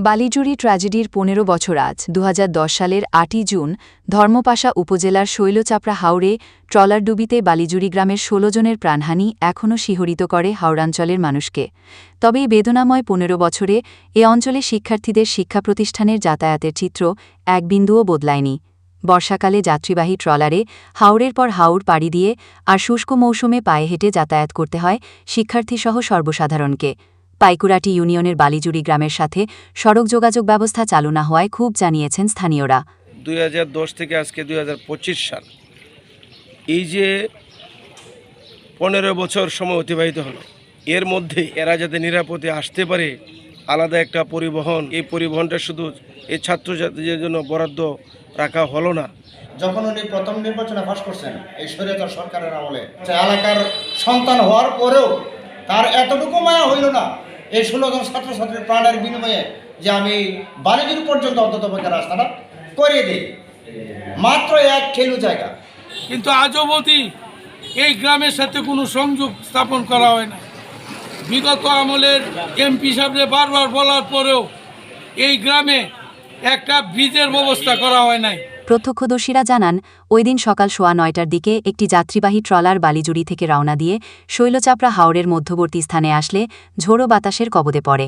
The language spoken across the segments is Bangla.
বালিজুড়ি ট্র্যাজেডির ১৫ বছর আজ ২০১০ সালের ৮ই জুন ধর্মপাশা উপজেলার শৈলচাপড়া হাওরে ট্রলারডুবিতে বালিজুড়ি গ্রামের ১৬ জনের প্রাণহানি এখনও শিহরিত করে হাওড়াঞ্চলের মানুষকে। তবে এই বেদনাময় ১৫ বছরে এ অঞ্চলে শিক্ষার্থীদের শিক্ষা প্রতিষ্ঠানের যাতায়াতের চিত্র এক বিন্দুও বদলায়নি। বর্ষাকালে যাত্রীবাহী ট্রলারে হাওরের পর হাওর পাড়ি দিয়ে আর শুষ্ক মৌসুমে পায়ে হেঁটে যাতায়াত করতে হয় শিক্ষার্থীসহ সর্বসাধারণকে। পাইকুরাটি ইউনিয়নের বালিজুড়ি গ্রামের সাথে সড়ক যোগাযোগ ব্যবস্থা চালু না হওয়ায় ক্ষোভ জানিয়েছেন স্থানীয়রা। ২০১০ থেকে আজকে ২০২৫ সাল, এই যে ১৫ বছর সময় অতিবাহিত হলো, এর মধ্যে এরা যাতে নিরাপদে আসতে পারে আলাদা একটা পরিবহন, এই পরিবহনটা শুধু এই ছাত্রছাত্রীদের জন্য বরাদ্দ রাখা হলো না। যখন উনি প্রথম নির্বাচনে পাস করছেন এই স্বৈরাচার সরকারের আমলে, এলাকার সন্তান হওয়ার পরেও তার এতটুকু মায়া হইল না এই ১৬ জন ছাত্রছাত্রীর প্রাণের বিনিময়ে যে আমি বালিজুড়ি পর্যন্ত অন্ততপক্ষে রাস্তাটা করে দিই, মাত্র এক ঠেলু জায়গা। কিন্তু আজও অবধি এই গ্রামের সাথে কোনো সংযোগ স্থাপন করা হয় না। বিগত আমলের এমপি সাহেবরে বারবার বলার পরেও এই গ্রামে একটা ব্রিজের ব্যবস্থা করা হয় নাই। প্রত্যক্ষদর্শীরা জানান, ওই দিন সকাল ৯:১০টার দিকে একটি যাত্রীবাহী ট্রলার বালিজুড়ি থেকে রওনা দিয়ে শৈলচাপড়া হাওরের মধ্যবর্তী স্থানে আসলে ঝোড়ো বাতাসের কবলে পড়ে,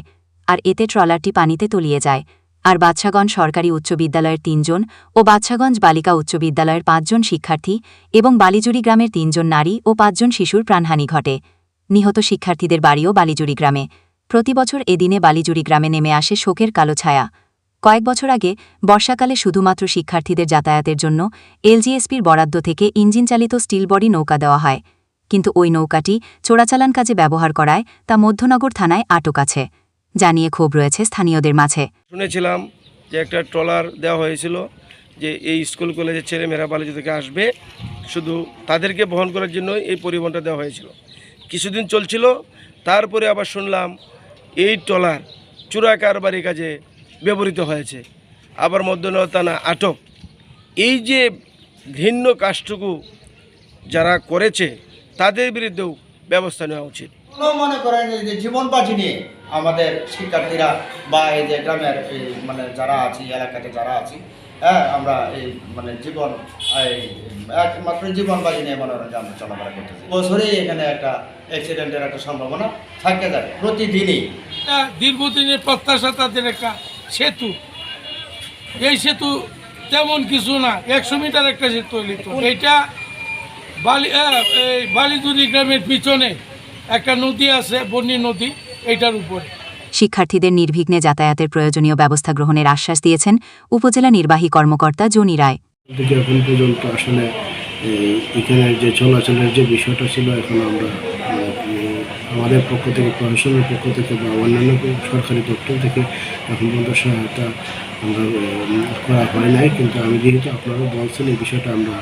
আর এতে ট্রলারটি পানিতে তলিয়ে যায়। আর বাদশাগঞ্জ সরকারি উচ্চ বিদ্যালয়ের ৩ জন ও বাদশাগঞ্জ বালিকা উচ্চ বিদ্যালয়ের ৫ জন শিক্ষার্থী এবং বালিজুড়ি গ্রামের ৩ জন নারী ও ৫ জন শিশুর প্রাণহানি ঘটে। নিহত শিক্ষার্থীদের বাড়িও বালিজুড়ি গ্রামে। প্রতিবছর এদিনে বালিজুড়ি গ্রামে নেমে আসে শোকের কালো ছায়া। কয়েক বছর আগে বর্ষাকালে শুধুমাত্র শিক্ষার্থীদের যাতায়াতের জন্য এলজিএসপির বরাদ্দ থেকে ইঞ্জিনচালিত স্টিল বডি নৌকা দেওয়া হয়, কিন্তু ওই নৌকাটি চোরাচালান কাজে ব্যবহার করায় তা মধ্যনগর থানায় আটক আছে, জানিয়ে ক্ষোভ রয়েছে স্থানীয়দের মাঝে। শুনেছিলাম যে একটা ট্রলার দেওয়া হয়েছিল যে এই স্কুল কলেজের ছেলেমেয়েরা বালিজুড়ি থেকে আসবে, শুধু তাদেরকে বহন করার জন্য এই পরিবহনটা দেওয়া হয়েছিল। কিছুদিন চলছিল, তারপরে আবার শুনলাম এই ট্রলার চোরা কারবারি কাজে ব্যবহৃত হয়েছে, আবার মধ্যনগর থানা আটক। এই যে ঘৃণ্য কাজটুকু যারা করেছে তাদের বিরুদ্ধেও ব্যবস্থা নেওয়া উচিত। মনে করেন যে জীবন বাজি নিয়ে আমাদের শিক্ষার্থীরা বা এই যে গ্রামের মানে যারা আছি, এলাকাতে যারা আছি, হ্যাঁ, আমরা এই মানে জীবন একমাত্র জীবন বাজি নিয়ে মনে করেন যে আমরা চলাফেরা করতেছি। বছরেই এখানে একটা অ্যাক্সিডেন্টের একটা সম্ভাবনা থাকে যায় প্রতিদিনই। দীর্ঘদিনের প্রত্যাশা তাদের একটা সেতু, এই সেতু তেমন কিছু না, ১০০ মিটার একটা সেতু হইল। এটা বালিজুড়ি গ্রামের পিছনে একটা নদী আছে, বন্যী নদী, এইটার উপরে। শিক্ষার্থীদের নির্বিঘ্নে যাতায়াতের প্রয়োজনীয় ব্যবস্থা গ্রহণের আশ্বাস দিয়েছেন উপজেলা নির্বাহী কর্মকর্তা জনি রায়। এখন পর্যন্ত আসলে এখানের যে চলাচলের যে বিষয়টা ছিল, এখন আমরা আমাদের পক্ষ থেকে, প্রশাসনের পক্ষ থেকে বা অন্যান্য সরকারি দপ্তর থেকে এখন পর্যন্ত সহায়তা আমরা করা হয় নাই। কিন্তু আমি যেহেতু আপনারা বলছেন এই বিষয়টা আমরা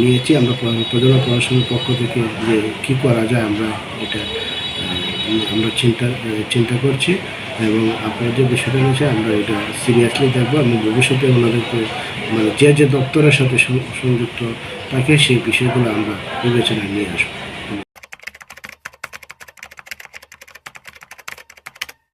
নিয়েছি, আমরা উপজেলা প্রশাসনের পক্ষ থেকে যে কী করা যায় আমরা এটা আমরা চিন্তা করছি, এবং আপনারা যে বিষয়টা নিয়েছে আমরা এটা সিরিয়াসলি দেখবো। আমি ভবিষ্যতে ওনাদেরকে মানে যে দপ্তরের সাথে সংযুক্ত থাকে সেই বিষয়গুলো আমরা বিবেচনায় নিয়ে আসবো।